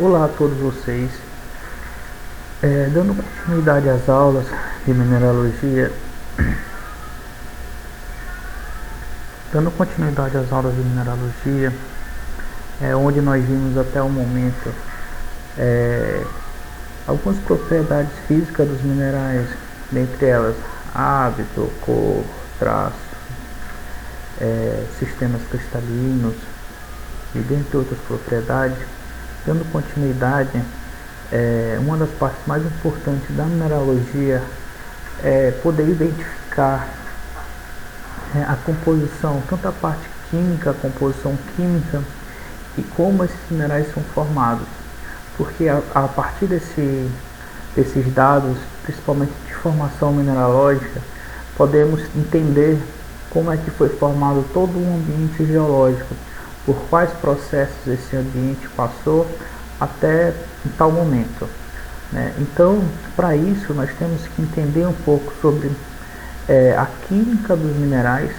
Olá a todos vocês. Dando continuidade às aulas de mineralogia, onde nós vimos até o momento algumas propriedades físicas dos minerais, dentre elas hábito, cor, traço, sistemas cristalinos e dentre outras propriedades. Dando continuidade, uma das partes mais importantes da mineralogia é poder identificar a composição, tanto a parte química, a composição química e como esses minerais são formados, porque a partir desses dados, principalmente de formação mineralógica, podemos entender como é que foi formado todo o ambiente geológico, por quais processos esse ambiente passou até em tal momento, né? Então, para isso, nós temos que entender um pouco sobre a química dos minerais,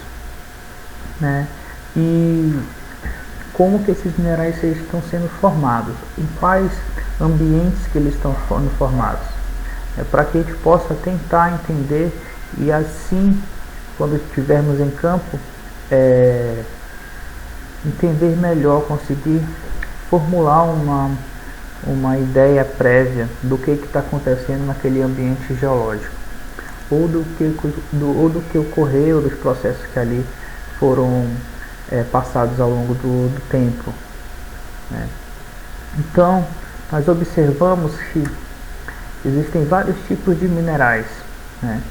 né? E como que esses minerais estão sendo formados, em quais ambientes que eles estão sendo formados, para que a gente possa tentar entender e assim, quando estivermos em campo, entender melhor, conseguir formular uma ideia prévia do que está acontecendo naquele ambiente geológico, ou do que ocorreu, dos processos que ali foram passados ao longo do tempo, né? Então, nós observamos que existem vários tipos de minerais, né?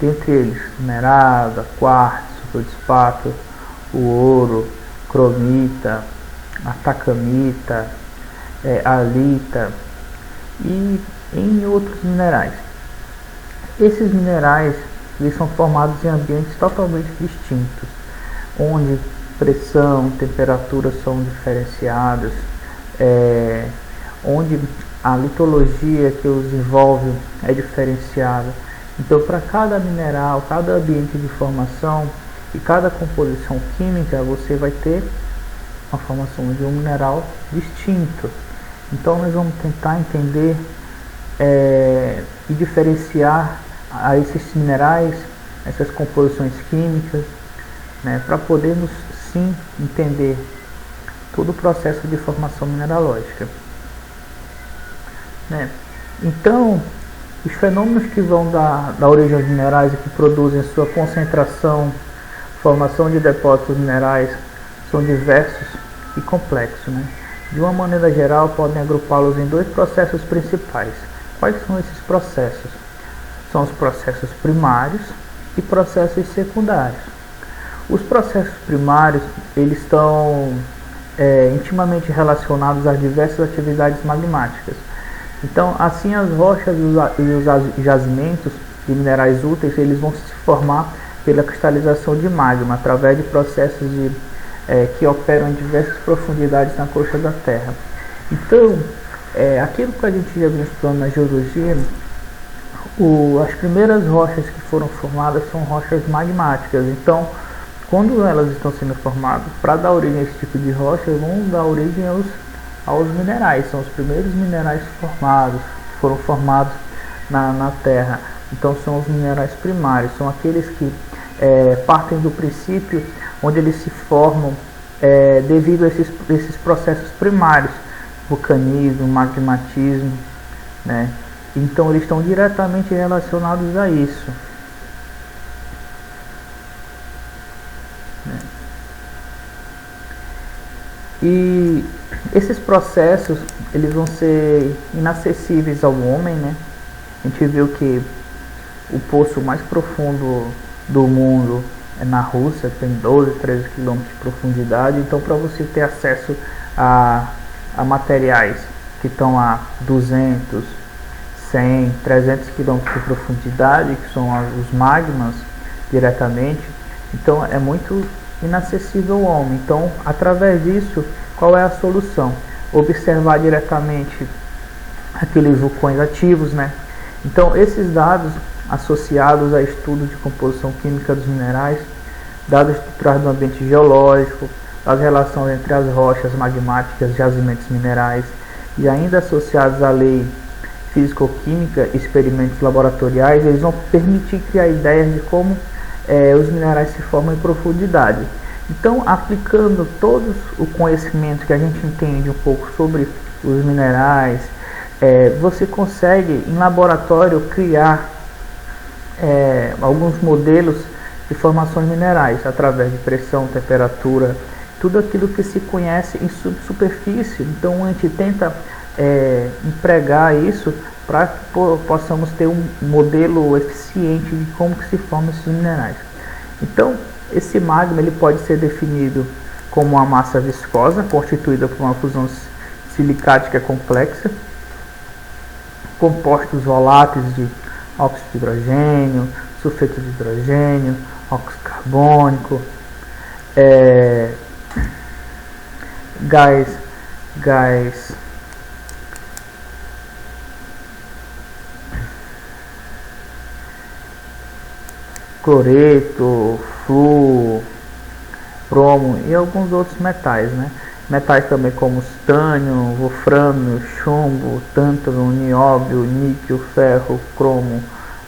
Dentre eles, esmeralda, quartzo, feldespato, o ouro, cromita, atacamita, alita e em outros minerais. Esses minerais eles são formados em ambientes totalmente distintos, onde pressão, temperatura são diferenciadas, onde a litologia que os envolve é diferenciada. Então, para cada mineral, cada ambiente de formação e cada composição química, você vai ter uma formação de um mineral distinto. Então, nós vamos tentar entender e diferenciar a esses minerais, essas composições químicas, né, para podermos sim entender todo o processo de formação mineralógica, né? Então, os fenômenos que vão da origem aos minerais e que produzem sua concentração, formação de depósitos minerais, são diversos e complexos, né? De uma maneira geral, podem agrupá-los em dois processos principais. Quais são esses processos? São os processos primários e processos secundários. Os processos primários, eles estão intimamente relacionados às diversas atividades magmáticas. Então, assim, as rochas e os jazimentos de minerais úteis, eles vão se formar pela cristalização de magma, através de processos que operam em diversas profundidades na crosta da Terra. Então, aquilo que a gente já viu estudando na geologia, as primeiras rochas que foram formadas são rochas magmáticas. Então, quando elas estão sendo formadas, para dar origem a esse tipo de rocha, vão dar origem aos minerais. São os primeiros minerais formados, que foram formados na Terra. Então, são os minerais primários, são aqueles que partem do princípio onde eles se formam devido a esses processos primários, vulcanismo, magmatismo, né? Então, eles estão diretamente relacionados a isso, né? E esses processos, eles vão ser inacessíveis ao homem, né? A gente viu que o poço mais profundo do mundo é na Rússia, tem 12, 13 quilômetros de profundidade. Então, para você ter acesso a materiais que estão a 200, 100, 300 quilômetros de profundidade, que são os magmas diretamente, então é muito inacessível ao homem. Então, através disso, qual é a solução? Observar diretamente aqueles vulcões ativos, né? Então, esses dados associados a estudo de composição química dos minerais, dados estruturais do ambiente geológico, as relações entre as rochas magmáticas, jazimentos minerais e ainda associados à lei físico-química, experimentos laboratoriais, eles vão permitir criar ideias de como os minerais se formam em profundidade. Então, aplicando todo o conhecimento que a gente entende um pouco sobre os minerais, você consegue em laboratório criar alguns modelos de formações minerais através de pressão, temperatura, tudo aquilo que se conhece em subsuperfície. Então a gente tenta empregar isso para que possamos ter um modelo eficiente de como que se formam esses minerais. Então esse magma ele pode ser definido como uma massa viscosa constituída por uma fusão silicática complexa, compostos voláteis de óxido de hidrogênio, sulfeto de hidrogênio, óxido carbônico, gás cloreto, flúor, cromo e alguns outros metais, né? Metais também como titânio, wolframio, chumbo, tântalo, nióbio, níquel, ferro, cromo,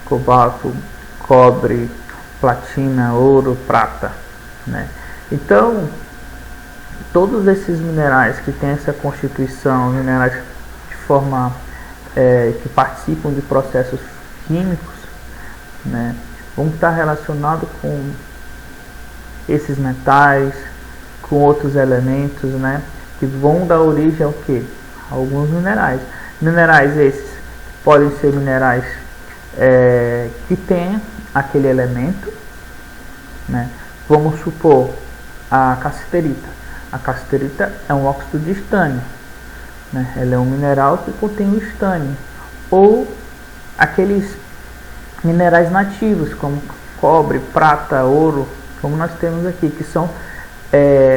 cobalto, cobre, platina, ouro, prata, né? Então, todos esses minerais que têm essa constituição, minerais de forma que participam de processos químicos, né, vão estar relacionados com esses metais, com outros elementos, né, que vão dar origem ao que? Alguns minerais. Minerais esses podem ser minerais que têm aquele elemento, né? Vamos supor a cassiterita. A cassiterita é um óxido de estânio, né? Ela é um mineral que contém o estânio. Ou aqueles minerais nativos como cobre, prata, ouro, como nós temos aqui, que são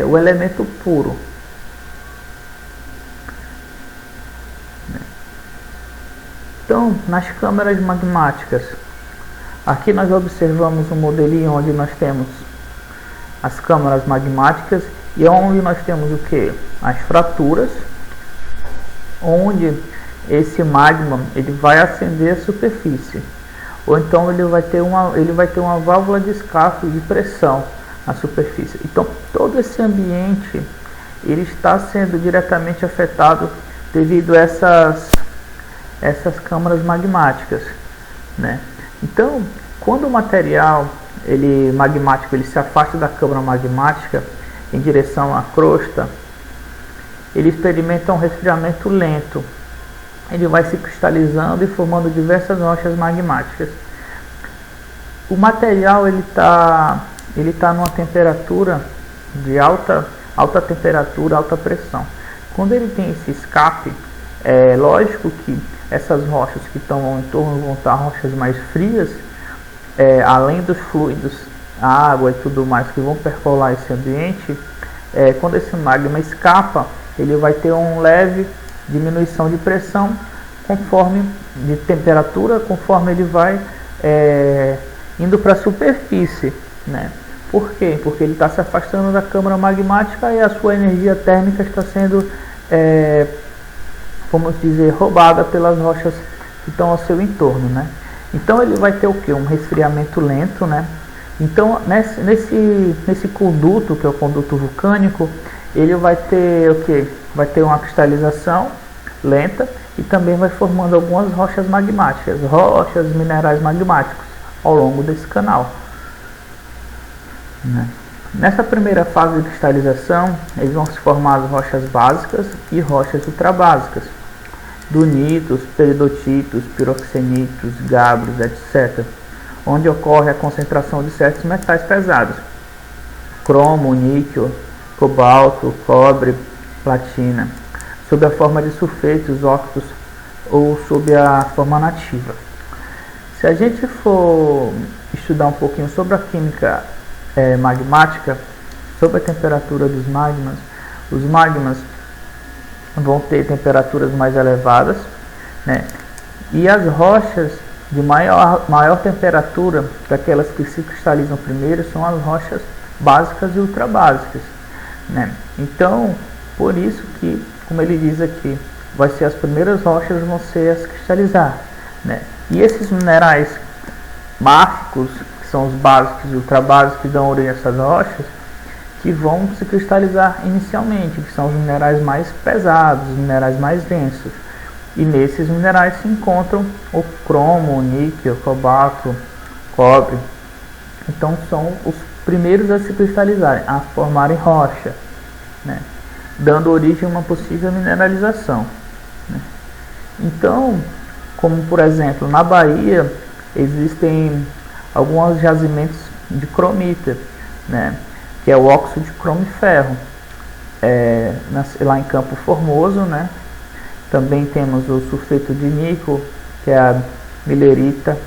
o elemento puro. Então, nas câmaras magmáticas, aqui nós observamos um modelinho onde nós temos as câmaras magmáticas e onde nós temos o que? As fraturas, onde esse magma ele vai ascender a superfície, ou então ele vai ter uma válvula de escape de pressão na superfície. Então todo esse ambiente ele está sendo diretamente afetado devido a essas câmaras magmáticas, né? Então quando o material magmático ele se afasta da câmara magmática em direção à crosta, ele experimenta um resfriamento lento. Ele vai se cristalizando e formando diversas rochas magmáticas. O material ele tá numa temperatura de alta temperatura, alta pressão. Quando ele tem esse escape, é lógico que essas rochas que estão ao entorno vão estar rochas mais frias, além dos fluidos, a água e tudo mais que vão percolar esse ambiente. Quando esse magma escapa, ele vai ter uma leve diminuição de pressão de temperatura, conforme ele vai indo para a superfície, né? Por quê? Porque ele está se afastando da câmara magmática e a sua energia térmica está sendo, vamos dizer, roubada pelas rochas que estão ao seu entorno, né? Então ele vai ter o que? Um resfriamento lento, né? Então nesse conduto, que é o conduto vulcânico, ele vai ter o que? Vai ter uma cristalização lenta e também vai formando algumas rochas magmáticas, minerais magmáticos ao longo desse canal, né? Nessa primeira fase de cristalização, eles vão se formar as rochas básicas e rochas ultrabásicas, dunitos, peridotitos, piroxenitos, gabros, etc., onde ocorre a concentração de certos metais pesados, cromo, níquel, cobalto, cobre, platina, sob a forma de sulfetos, óxidos ou sob a forma nativa. Se a gente for estudar um pouquinho sobre a química magmática, sobre a temperatura dos magmas, os magmas vão ter temperaturas mais elevadas, né? E as rochas de maior temperatura, daquelas que se cristalizam primeiro, são as rochas básicas e ultrabásicas, né? Então, por isso que, como ele diz aqui, vai ser as primeiras rochas vão ser a se cristalizar, né? E esses minerais máficos, que são os básicos e ultrabásicos que dão origem a essas rochas, que vão se cristalizar inicialmente, que são os minerais mais pesados, os minerais mais densos. E nesses minerais se encontram o cromo, o níquel, o cobalto, cobre. Então são os primeiros a se cristalizarem, a formarem rocha, né? Dando origem a uma possível mineralização, né? Então, como por exemplo na Bahia existem alguns jazimentos de cromita, né? Que é o óxido de cromo e ferro, lá em Campo Formoso, né? Também temos o sulfeto de níquel, que é a milerita.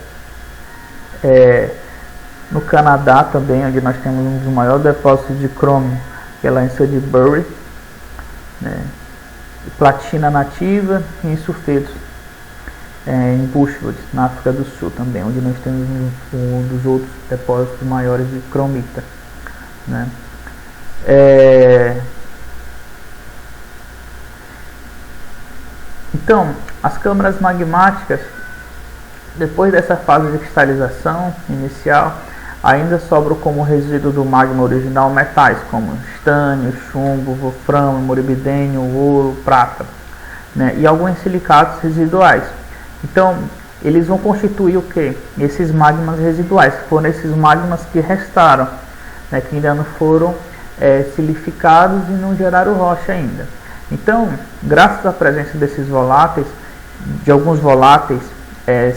No Canadá também, onde nós temos um dos maiores depósitos de cromo, que é lá em Sudbury, né? Platina nativa e sulfetos em Bushwood, na África do Sul também, onde nós temos um dos outros depósitos maiores de cromita, né? Então, as câmaras magmáticas, depois dessa fase de cristalização inicial, ainda sobram como resíduo do magma original metais como estânio, chumbo, wolframio, molibdênio, ouro, prata, né? E alguns silicatos residuais. Então, eles vão constituir o que? Esses magmas residuais, que foram esses magmas que restaram, né? Que ainda não foram silificados e não geraram rocha ainda. Então, graças à presença desses voláteis, de alguns voláteis,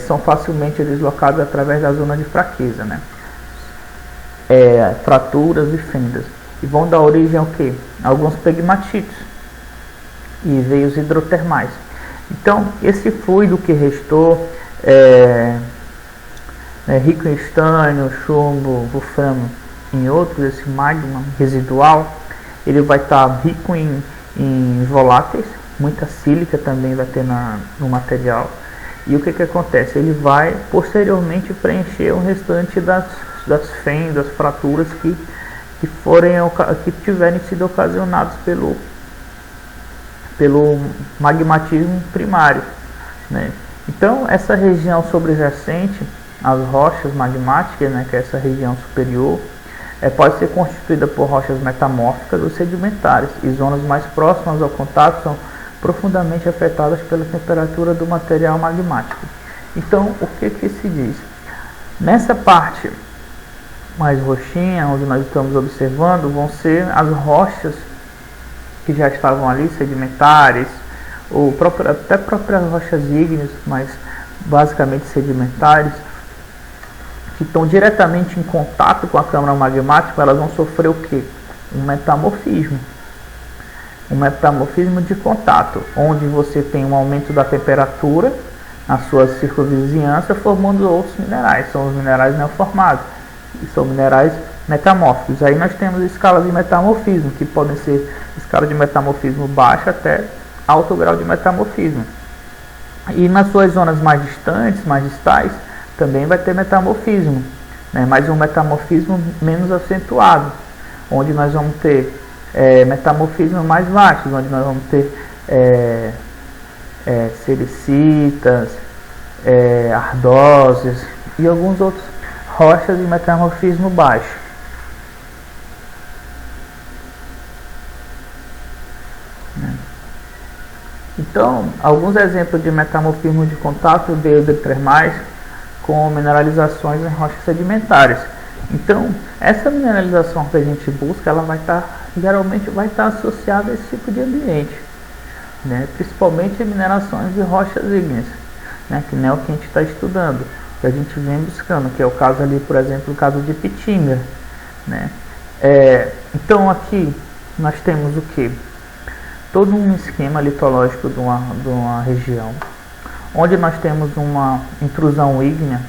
são facilmente deslocados através da zona de fraqueza, né? Fraturas e fendas, e vão dar origem ao que? Alguns pegmatitos e veios hidrotermais. Então, esse fluido que restou, rico em estânio, chumbo, wolframio e outros, esse magma residual, ele vai estar rico em voláteis, muita sílica também vai ter no material. E o que acontece? Ele vai posteriormente preencher o restante das fendas, fraturas que tiverem sido ocasionados pelo magmatismo primário, né? Então, essa região sobrejacente às rochas magmáticas, né, que é essa região superior, pode ser constituída por rochas metamórficas ou sedimentares, e zonas mais próximas ao contato são profundamente afetadas pela temperatura do material magmático. Então, o que se diz? Nessa parte mais roxinha, onde nós estamos observando, vão ser as rochas que já estavam ali, sedimentares, ou até próprias rochas ígneas, mas basicamente sedimentares, que estão diretamente em contato com a câmara magmática. Elas vão sofrer o que? Um metamorfismo de contato, onde você tem um aumento da temperatura na sua circunvizinhança, formando outros minerais. São os minerais neoformados, e são minerais metamórficos. Aí nós temos escalas de metamorfismo, que podem ser escala de metamorfismo baixa até alto grau de metamorfismo. E nas suas zonas mais distantes, mais distais, também vai ter metamorfismo, né? Mas um metamorfismo menos acentuado, onde nós vamos ter metamorfismos mais baixos, onde nós vamos ter silicitas, ardósias e alguns outros rochas de metamorfismo baixo. Então, alguns exemplos de metamorfismo de contato de hidrotermais com mineralizações em rochas sedimentares. Então, essa mineralização que a gente busca, ela geralmente vai estar associada a esse tipo de ambiente, né? Principalmente minerações de rochas ígneas, né? Que não é o que a gente está estudando, que a gente vem buscando, que é o caso ali, por exemplo, o caso de Pitinga, né? Então aqui nós temos o que? Todo um esquema litológico de uma região, onde nós temos uma intrusão ígnea,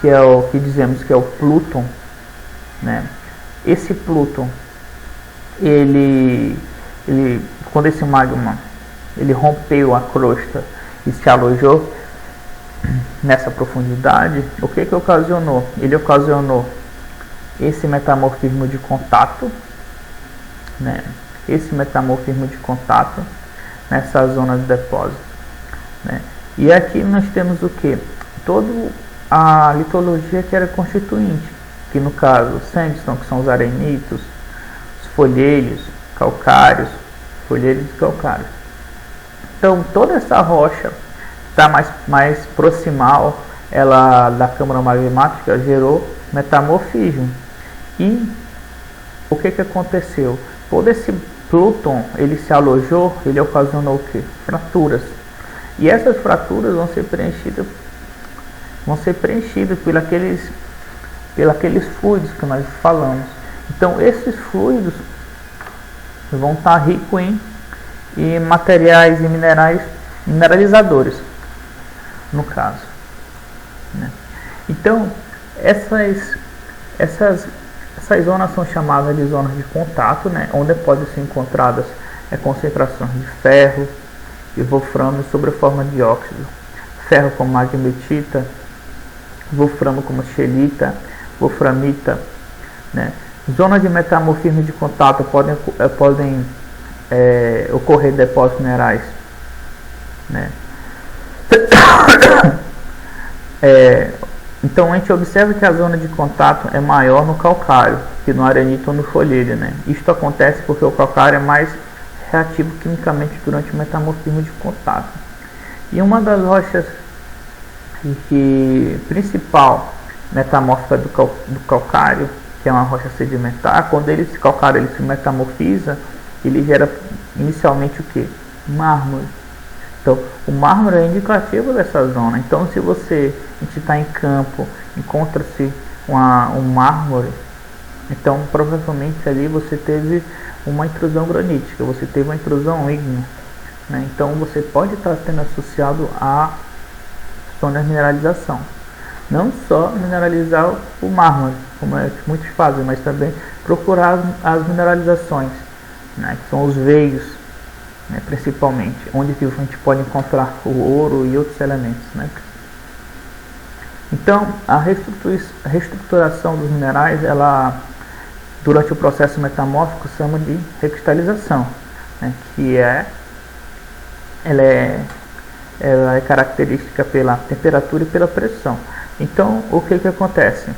que é o que dizemos que é o Plutão, né? Esse Plutão, ele quando esse magma ele rompeu a crosta e se alojou nessa profundidade, o que ocasionou? Ele ocasionou esse metamorfismo de contato, né? Esse metamorfismo de contato nessa zona de depósito, né? E aqui nós temos o que? Toda a litologia que era constituinte, que no caso sandstone, que são os arenitos, os folheiros, calcários, folheiros e calcários. Então toda essa rocha está mais proximal, ela da câmara magmática gerou metamorfismo. E o que aconteceu? Todo esse Plutão, ele se alojou, ele ocasionou o que? Fraturas. E essas fraturas vão ser preenchidas por aqueles fluidos que nós falamos. Então esses fluidos vão estar ricos em materiais e mineralizadores, no caso, né? Então essas zonas são chamadas de zonas de contato, né? Onde podem ser encontradas concentrações de ferro e wolframio sob a forma de óxido, ferro como magmatita, wolframio como scheelita, wolframita, né? Zonas de metamorfismo de contato podem ocorrer depósitos minerais, né? Então a gente observa que a zona de contato é maior no calcário que no arenito ou no folheiro, né? Isto acontece porque o calcário é mais reativo quimicamente durante o metamorfismo de contato. E uma das rochas principal metamórfica do calcário, que é uma rocha sedimentar, quando esse calcário ele se metamorfiza, ele gera inicialmente o que? Mármore. Então, o mármore é indicativo dessa zona. Então, se a gente está em campo, encontra-se um mármore, então provavelmente ali você teve uma intrusão granítica, você teve uma intrusão ígnea, né? Então, você pode estar sendo associado a zona de mineralização. Não só mineralizar o mármore, como muitos fazem, mas também procurar as mineralizações, né? Que são os veios, né, principalmente, onde que a gente pode encontrar o ouro e outros elementos, né? Então, a reestruturação dos minerais, ela, durante o processo metamórfico, se chama de recristalização, né? Que ela é característica pela temperatura e pela pressão. Então, o que acontece?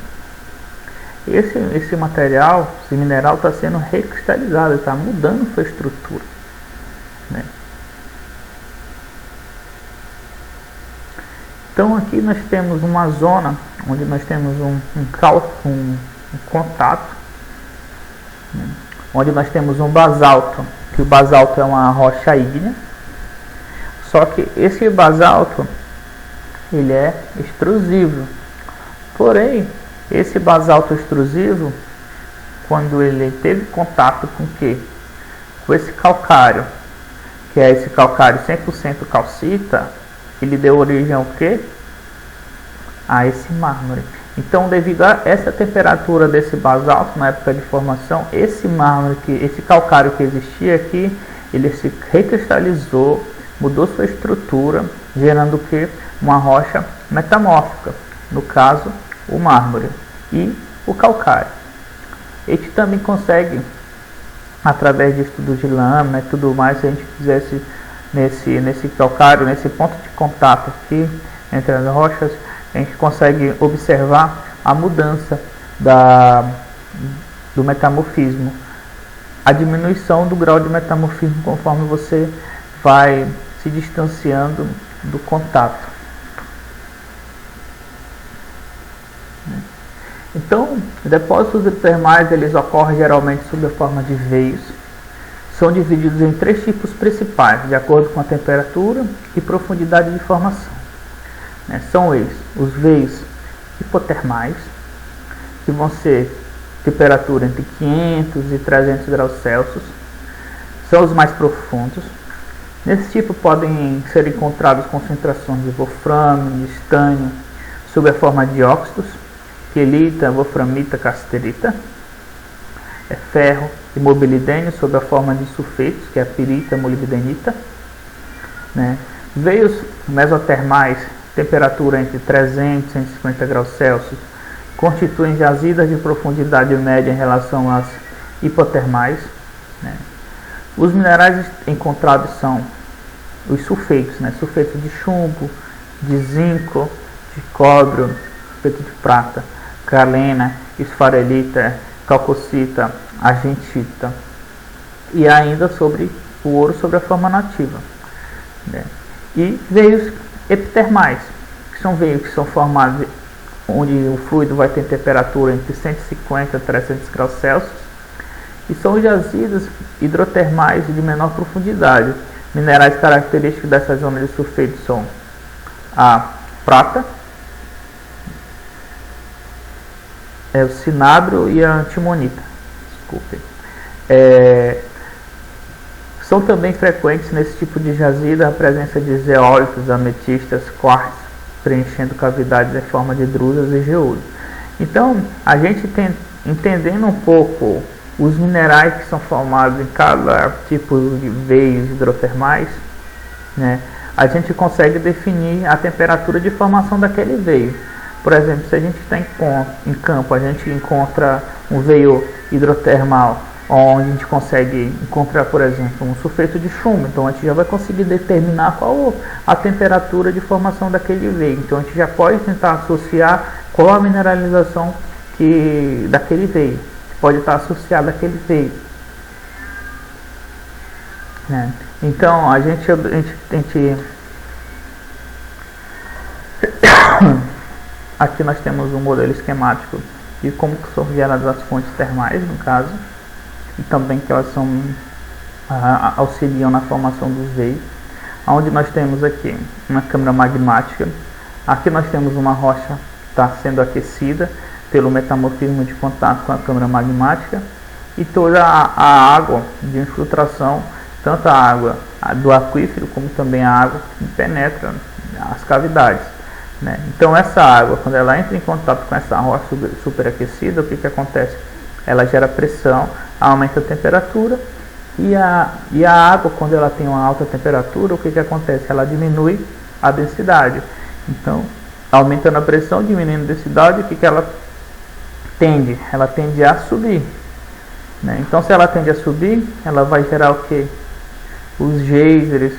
Esse material, esse mineral está sendo recristalizado, está mudando sua estrutura, né? Então aqui nós temos uma zona onde nós temos um contato, né? Onde nós temos um basalto, que o basalto é uma rocha ígnea, só que esse basalto ele é extrusivo. Porém, esse basalto extrusivo, quando ele teve contato com o quê? Com esse calcário, que é esse calcário 100% calcita, ele deu origem ao quê? A esse mármore. Então, devido a essa temperatura desse basalto na época de formação, esse mármore, esse calcário que existia aqui, ele se recristalizou, mudou sua estrutura, gerando o quê? Uma rocha metamórfica, no caso, o mármore e o calcário. A gente também consegue, através de estudos de lâmina e tudo mais, se a gente fizesse nesse calcário, nesse ponto de contato aqui entre as rochas, a gente consegue observar a mudança do metamorfismo, a diminuição do grau de metamorfismo conforme você vai se distanciando do contato. Então, depósitos hidrotermais, eles ocorrem geralmente sob a forma de veios. São divididos em 3 tipos principais, de acordo com a temperatura e profundidade de formação, né? São eles, os veios hipotermais, que vão ser temperatura entre 500 e 300 graus Celsius, são os mais profundos. Nesse tipo podem ser encontradas concentrações de wolframio, de estânio, sob a forma de óxidos, quelita, wolframita, casterita, ferro e molibdênio sob a forma de sulfetos, que é a pirita, molibdenita, né? Veios mesotermais, temperatura entre 300 e 150 graus Celsius, constituem jazidas de profundidade média em relação às hipotermais, né? Os minerais encontrados são os sulfetos, né? Sulfeto de chumbo, de zinco, de cobre, sulfeto de prata, galena, esfarelita, calcocita, argentita, e ainda sobre o ouro sobre a forma nativa, né? E veios epitermais, que são veios que são formados onde o fluido vai ter temperatura entre 150 e 300 graus Celsius, e são jazidas hidrotermais de menor profundidade. Minerais característicos dessa zona de sulfeto são a prata, o cinábrio e a antimonita. Desculpem. São também frequentes nesse tipo de jazida a presença de zeólitos, ametistas, quartzo, preenchendo cavidades em forma de drusas e geodos. Então, a gente entendendo um pouco os minerais que são formados em cada tipo de veios hidrotermais, né, a gente consegue definir a temperatura de formação daquele veio. Por exemplo, se a gente está em campo, a gente encontra um veio hidrotermal, onde a gente consegue encontrar, por exemplo, um sulfeto de chumbo. Então a gente já vai conseguir determinar qual a temperatura de formação daquele veio. Então a gente já pode tentar associar qual a mineralização daquele veio. Pode estar associado àquele veio, né? Então a gente aqui nós temos um modelo esquemático de como que são geradas as fontes termais, no caso, e também que elas auxiliam na formação dos veios. Onde nós temos aqui uma câmara magmática. Aqui nós temos uma rocha que está sendo aquecida pelo metamorfismo de contato com a câmara magmática, e toda a água de infiltração, tanto a água do aquífero como também a água que penetra as cavidades, né? Então essa água, quando ela entra em contato com essa rocha superaquecida, o que acontece? Ela gera pressão, aumenta a temperatura, e a água, quando ela tem uma alta temperatura, o que acontece? Ela diminui a densidade. Então, aumentando a pressão, diminuindo a densidade, o que ela tende? Ela tende a subir, né? Então, se ela tende a subir, ela vai gerar o que? Os geysers,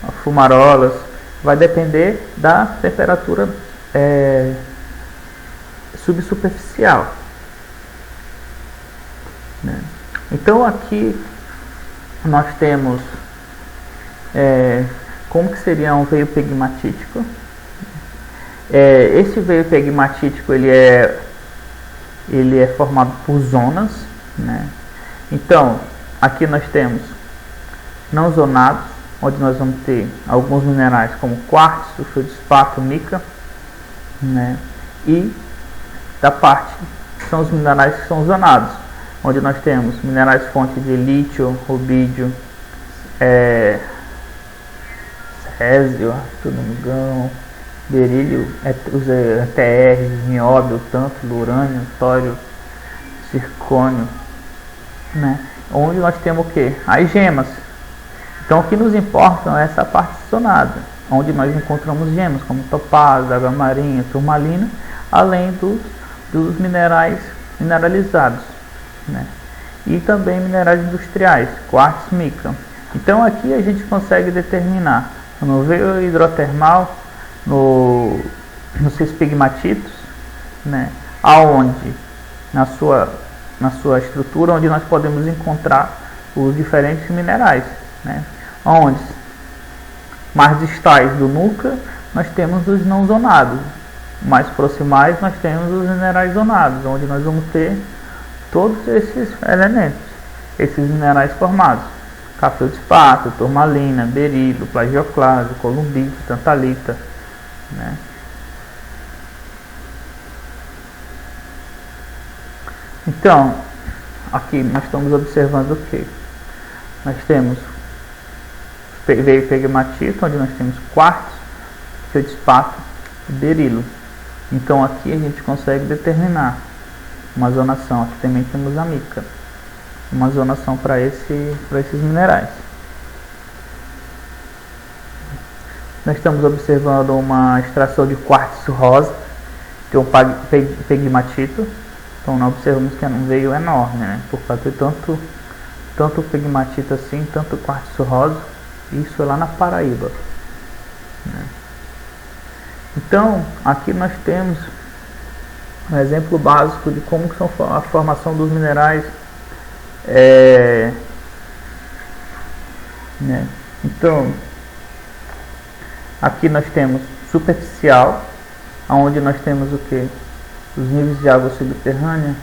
as fumarolas. Vai depender da temperatura subsuperficial, né? Então aqui nós temos como que seria um veio pegmatítico. Esse veio pegmatítico ele é formado por zonas, né? Então aqui nós temos não zonados, onde nós vamos ter alguns minerais como quartzo, feldespato, mica, né? E da parte são os minerais que são zonados, onde nós temos minerais fonte de lítio, rubídio, césio, tungstênio, berílio, os TRs, nióbio, tântalo, urânio, tório, zircônio, né? Onde nós temos o que? As gemas. Então o que nos importa é essa parte zonada, onde nós encontramos gemas como topázio, água marinha, turmalina, além dos minerais mineralizados, né? E também minerais industriais, quartzo, mica. Então aqui a gente consegue determinar no veio hidrotermal, nos seus pegmatitos, né? Aonde na sua estrutura, onde nós podemos encontrar os diferentes minerais, né? Onde mais distais do núcleo nós temos os não zonados, mais proximais nós temos os minerais zonados, onde nós vamos ter todos esses elementos, esses minerais formados: feldespato, turmalina, berílio, plagioclase, columbite, tantalita, né? Então aqui nós estamos observando o que? Nós temos veio pegmatito, onde nós temos quartzo, feldespato e berílio. Então aqui a gente consegue determinar uma zonação. Aqui também temos a mica, uma zonação para esses minerais. Nós estamos observando uma extração de quartzo rosa, que é um pegmatito. Então nós observamos que é um veio enorme, né? Por causa de tanto pegmatito assim, tanto quartzo rosa, Isso é lá na Paraíba, né? Então, aqui nós temos um exemplo básico de como são a formação dos minerais, né? Então, aqui nós temos superficial, onde nós temos o que? Os níveis de água subterrânea,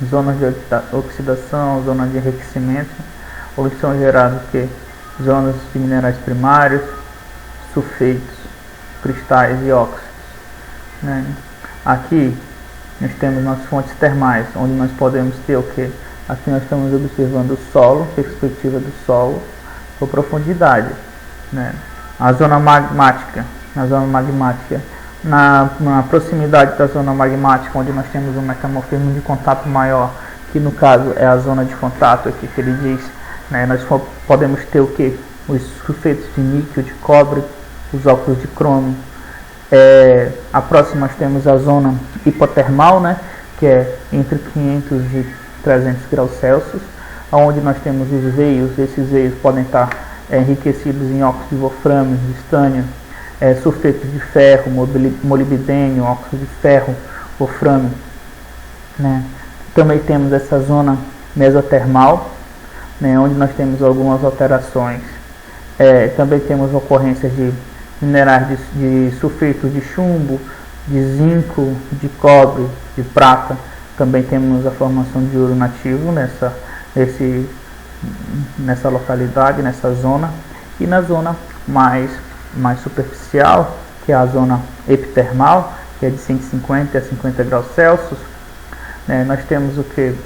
zonas de oxidação, zonas de enriquecimento, onde são gerados o que? Zonas de minerais primários, sulfetos, cristais e óxidos, né? Aqui nós temos nas fontes termais, onde nós podemos ter o que? Aqui nós estamos observando o solo, perspectiva do solo por profundidade, né? A zona magmática, na proximidade da zona magmática, onde nós temos um metamorfismo de contato maior, que no caso é a zona de contato aqui que ele diz, né? Nós podemos ter o que? Os sulfetos de níquel, de cobre, os óxidos de crômio. A próxima nós temos a zona hipotermal, né? Que é entre 500 e 300 graus Celsius, onde nós temos os veios. Esses veios podem estar enriquecidos em óxido de wolframio, de estânio, sulfetos de ferro, molibdênio, óxido de ferro, wolframio, né? Também temos essa zona mesotermal, né, onde nós temos algumas alterações. Também temos ocorrências de minerais de sulfetos de chumbo, de zinco, de cobre, de prata. Também temos a formação de ouro nativo nessa localidade, nessa zona. E na zona mais superficial, que é a zona epitermal, que é de 150 a 50 graus Celsius, né, nós temos o que?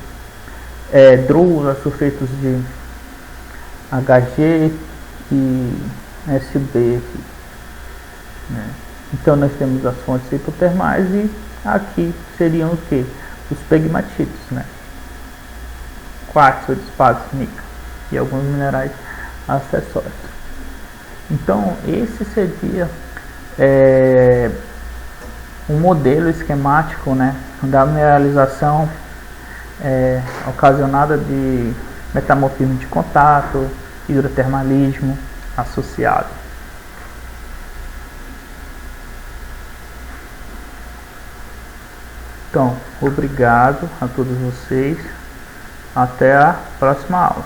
Druas, sulfetos de HG e SB aqui, né? Então nós temos as fontes hipotermais e aqui seriam o que? Os pegmatitos, né? Quartzo, espaço, níquel e alguns minerais acessórios. Então esse seria um modelo esquemático, né, da mineralização ocasionada de metamorfismo de contato, hidrotermalismo associado. Então, obrigado a todos vocês. Até a próxima aula.